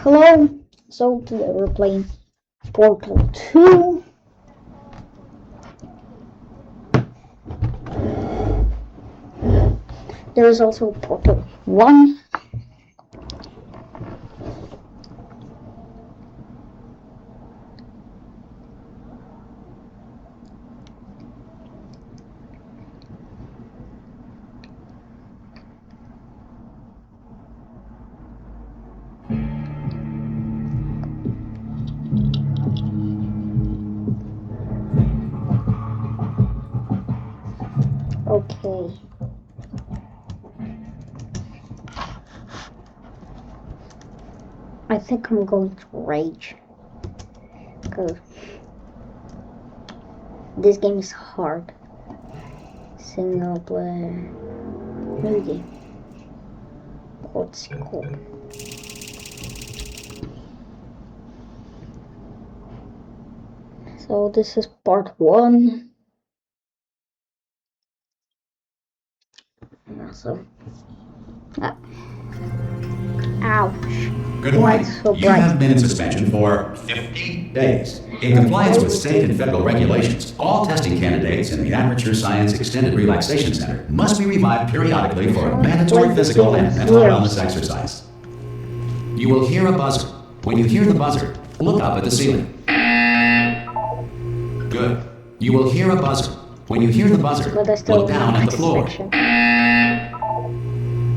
Hello, so today we're playing Portal 2. There is also Portal 1. Okay. I think I'm going to rage. Because this game is hard. Single player. New game. What's it called? So this is part 1. So, ouch. Good morning. You have been in suspension for 50 days. In compliance with state and federal regulations, all testing candidates in the Aperture Science Extended Relaxation Center must be revived periodically for a mandatory physical and mental wellness exercise. You will hear a buzzer. When you hear the buzzer, look up at the ceiling. Good. You will hear a buzzer. When you hear the buzzer, look down at the floor.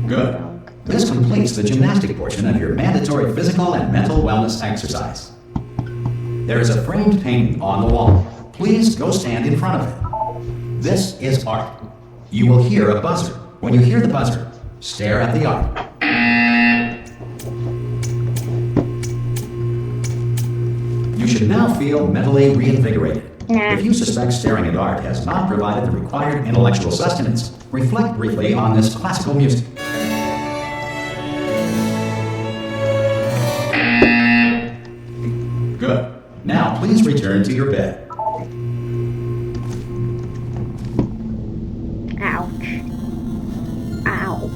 Good. This completes the gymnastic portion of your mandatory physical and mental wellness exercise. There is a framed painting on the wall. Please go stand in front of it. This is art. You will hear a buzzer. When you hear the buzzer, stare at the art. You should now feel mentally reinvigorated. If you suspect staring at art has not provided the required intellectual sustenance, reflect briefly on this classical music. Good. Now, please return to your bed. Ouch. Ow.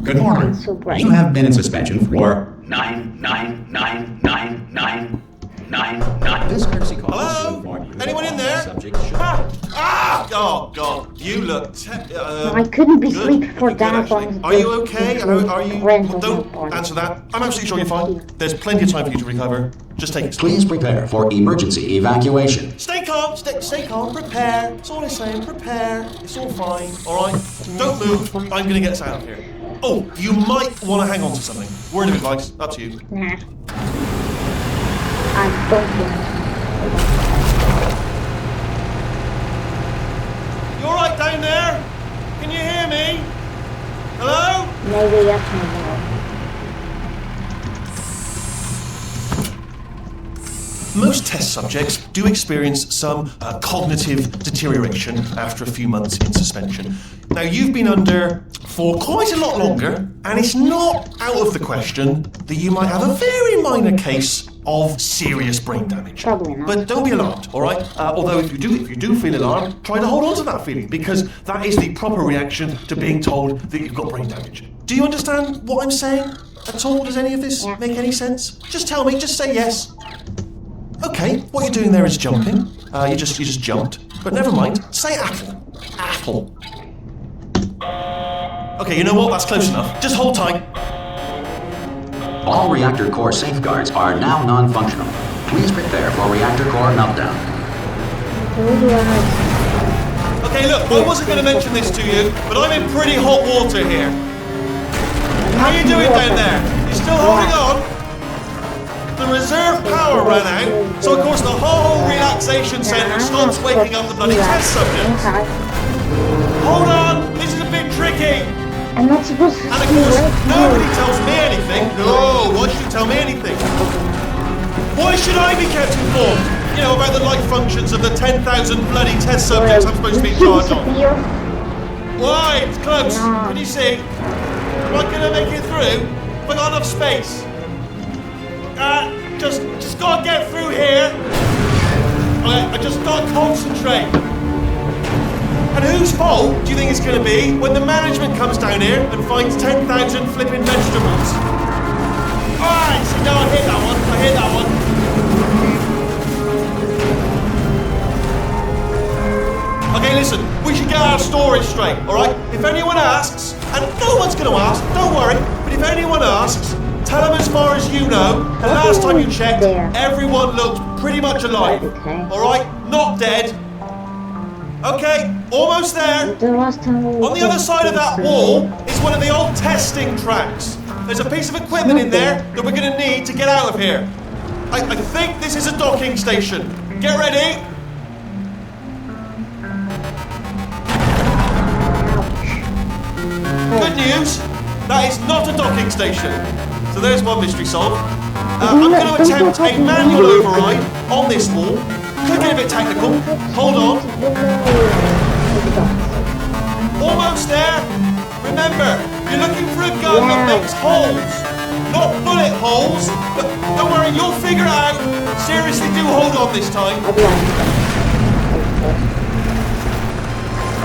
Good morning. So bright. You have been in suspension for 9999999. This courtesy call is to inform you. Anyone in there? Subject should... Oh, God. You look... I couldn't be sleeping for that long. Are you okay? Are you... Don't answer that. I'm absolutely sure you're fine. There's plenty of time for you to recover. Just take it slow. Please prepare for emergency evacuation. Stay calm. Stay calm. Prepare. That's all I'm saying. Prepare. It's all fine. All right? Don't move. I'm going to get us out of here. Oh, you might want to hang on to something. Word of advice. Up to you. Nah. I don't know. You all right down there? Can you hear me? Hello? Maybe that's my Most test subjects do experience some cognitive deterioration after a few months in suspension. Now, you've been under for quite a lot longer, and it's not out of the question that you might have a very minor case of serious brain damage. Probably not. But don't be alarmed, all right? Although if you do feel alarmed, try to hold on to that feeling, because that is the proper reaction to being told that you've got brain damage. Do you understand what I'm saying at all? Does any of this make any sense? Just tell me, just say yes. Okay, what you're doing there is jumping. You just jumped. But never mind. Say apple. Apple. Okay, you know what? That's close enough. Just hold tight. All reactor core safeguards are now non-functional. Please prepare for reactor core meltdown. Okay, look, I wasn't going to mention this to you, but I'm in pretty hot water here. How you doing down there? You still holding on? The reserve power ran out, so of course the whole relaxation centre stops waking up the bloody test subjects. Hold on, this is a bit tricky. I'm not supposed to. And of course, nobody tells me anything. No, why should you tell me anything? Why should I be kept informed? You know, about the life functions of the 10,000 bloody test subjects I'm supposed to be in charge of. Why? It's close. Can you see? Am I gonna make it through? Have I got enough space? Just gotta get through here. I just gotta concentrate. And whose fault do you think it's gonna be when the management comes down here and finds 10,000 flipping vegetables? Alright, so now I hit that listen, we should get our story straight, alright? If anyone asks, and no one's gonna ask, don't worry, but if anyone asks, tell them as far as you know, the last time you checked, everyone looked pretty much alive. Okay. Alright? Not dead. Okay, almost there. The last time On the other side of that wall is one of the old testing tracks. There's a piece of equipment in there that we're going to need to get out of here. I think this is a docking station. Get ready. Good news, that is not a docking station. So there's one mystery solved. I'm going to attempt a manual override on this wall. Could get a bit technical. Hold on. Almost there. Remember, you're looking for a gun that makes holes. Not bullet holes. But don't worry, you'll figure it out. Seriously, do hold on this time. Of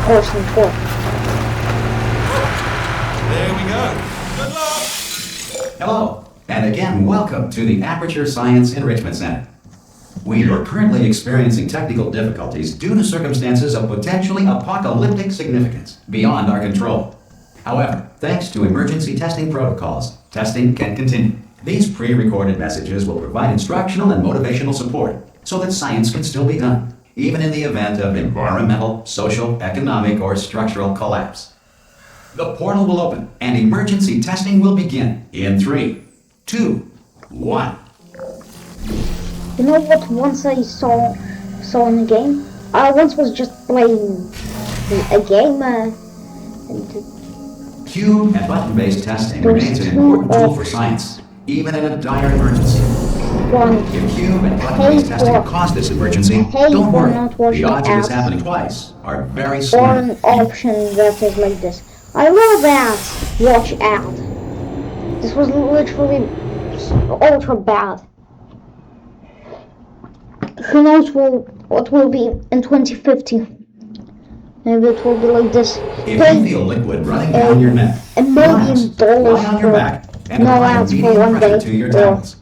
course, of course. There we go. Good luck. Hello, and again, welcome to the Aperture Science Enrichment Center. We are currently experiencing technical difficulties due to circumstances of potentially apocalyptic significance beyond our control. However, thanks to emergency testing protocols, testing can continue. These pre-recorded messages will provide instructional and motivational support so that science can still be done, even in the event of environmental, social, economic, or structural collapse. The portal will open and emergency testing will begin in 3, 2, 1. You know what? Once I saw in a game. I once was just playing a game. Cube and button-based testing remains an important tool for science, even in a dire emergency. If cube and button-based testing caused this emergency, don't worry. The odds of this happening twice are very Or slim. an option that is like this. I love that. Watch out. This was literally ultra bad. Who knows what will be in 2050? Maybe it will be like this. If you feel liquid running down your neck, $1 million lie on your back and no apply ads for immediate one pressure day. to your temples.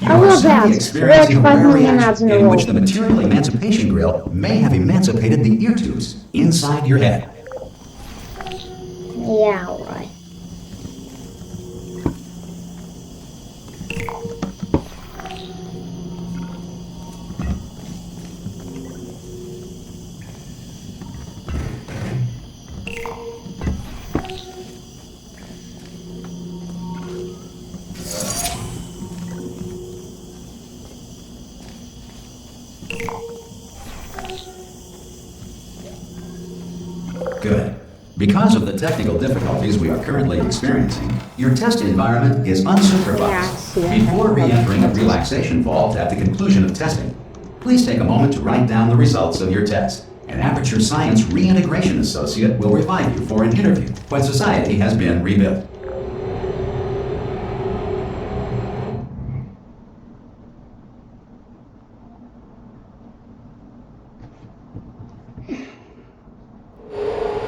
You I are love simply ads. experiencing a Watch 5 rare million ads reaction in a in row. which the material emancipation grill may have emancipated the ear tubes inside your head. Yeah, alright. Good. Because of the technical difficulties we are currently experiencing, your test environment is unsupervised. Before re-entering a relaxation vault at the conclusion of testing, please take a moment to write down the results of your test. An Aperture Science Reintegration Associate will revive you for an interview when society has been rebuilt.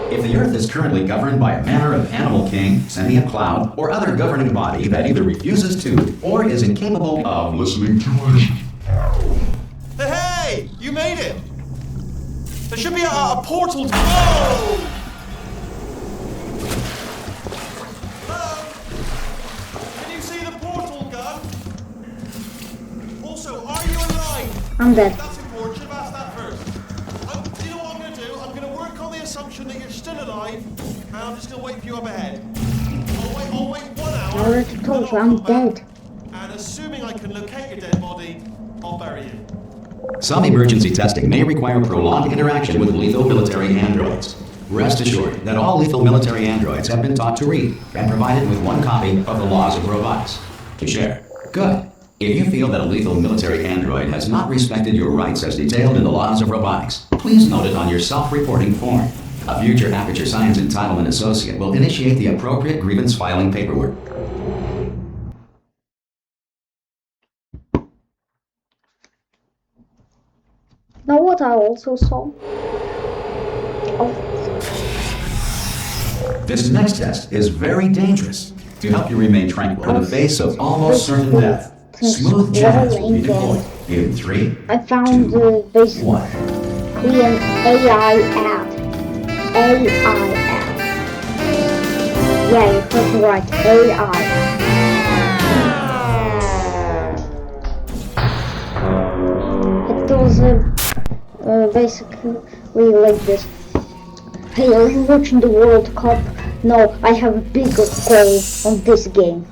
If the Earth is currently governed by a manner of animal king, sentient cloud, or other governing body that either refuses to or is incapable of listening to us, Hey! You made it! There should be a portal to... Whoa! Hello? Can you see the portal, gun? Also, are you alive? I'm dead. That's important. Should have asked that first. Do you know what I'm going to do? I'm going to work on the assumption that you're still alive, and I'm just going to wait for you up ahead. I'll wait 1 hour. I already told you I'm dead. And assuming I can locate your dead body, I'll bury you. some emergency testing may require prolonged interaction with lethal military androids. Rest assured that all lethal military androids have been taught to read and provided with one copy of the Laws of Robotics to share. Good. If you feel that a lethal military android has not respected your rights as detailed in the Laws of Robotics, please note it on your self-reporting form. A future Aperture Science Entitlement Associate will initiate the appropriate grievance filing paperwork. Now what I also saw. This next test is very dangerous. To help you remain tranquil in the face of almost certain death, smooth jazz will be deployed in 3, I found 2, basically 1. an AI ad. A-I-L. Yeah, you heard me right. A-I. It was basically like this. Hey, are you watching the World Cup? No, I have a bigger goal on this game.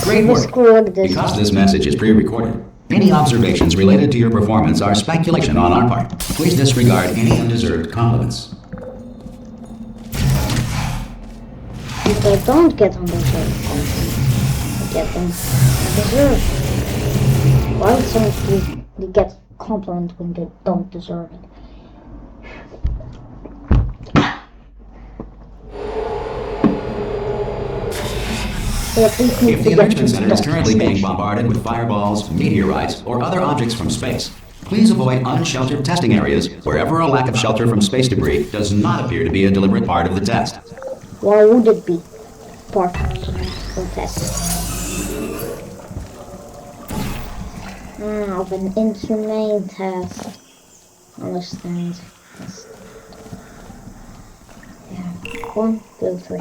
Great Basically work. like this. Because this message is pre-recorded, any observations related to your performance are speculation on our part. Please disregard any undeserved compliments. If I don't get undeserved compliments, I get them deserved. Why would someone get compliment when they don't deserve it? If the Enrichment Center is currently being bombarded with fireballs, meteorites, or other objects from space, please avoid unsheltered testing areas wherever a lack of shelter from space debris does not appear to be a deliberate part of the test. Why would it be part of the test? Of an inhumane test. Understand? Yes. Yeah. 1, 2, 3.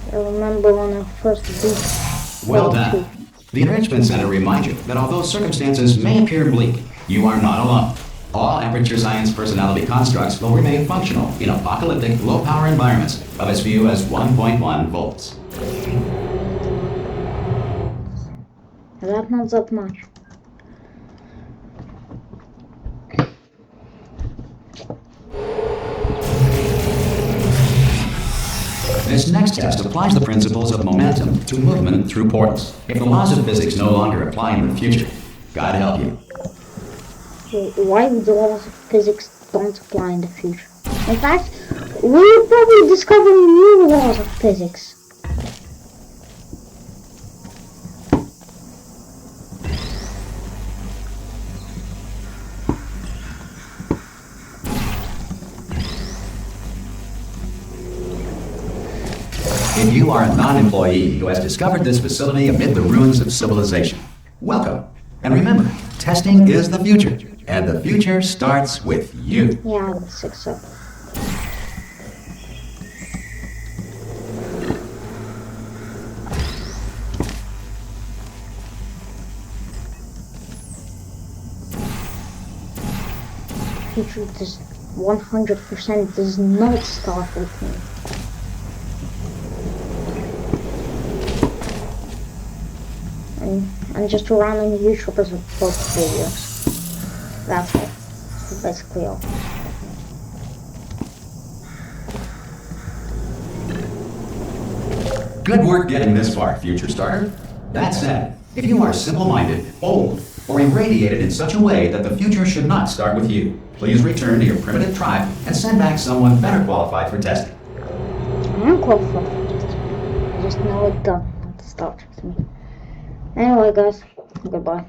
I remember when I first did. Well done. The Enrichment Center reminds you that although circumstances may appear bleak, you are not alone. All Aperture Science personality constructs will remain functional in apocalyptic, low-power environments of as few as 1.1 volts. That's not that much. This next test applies the principles of momentum to movement through portals. If the laws of physics no longer apply in the future, God help you. Why the laws of physics don't apply in the future? In fact, we'll probably discover new laws of physics. If you are a non-employee who has discovered this facility amid the ruins of civilization, welcome. And remember, testing is the future, and the future starts with you. Yeah, that's acceptable. Future does 100% does not start with me. I'm just a random YouTuber with post videos. That's it. That's basically all. Good work getting this far, future starter. That said, if you are simple-minded, old, or irradiated in such a way that the future should not start with you, please return to your primitive tribe and send back someone better qualified for testing. I am qualified for testing. I just know it doesn't start with me. Anyway, guys, goodbye.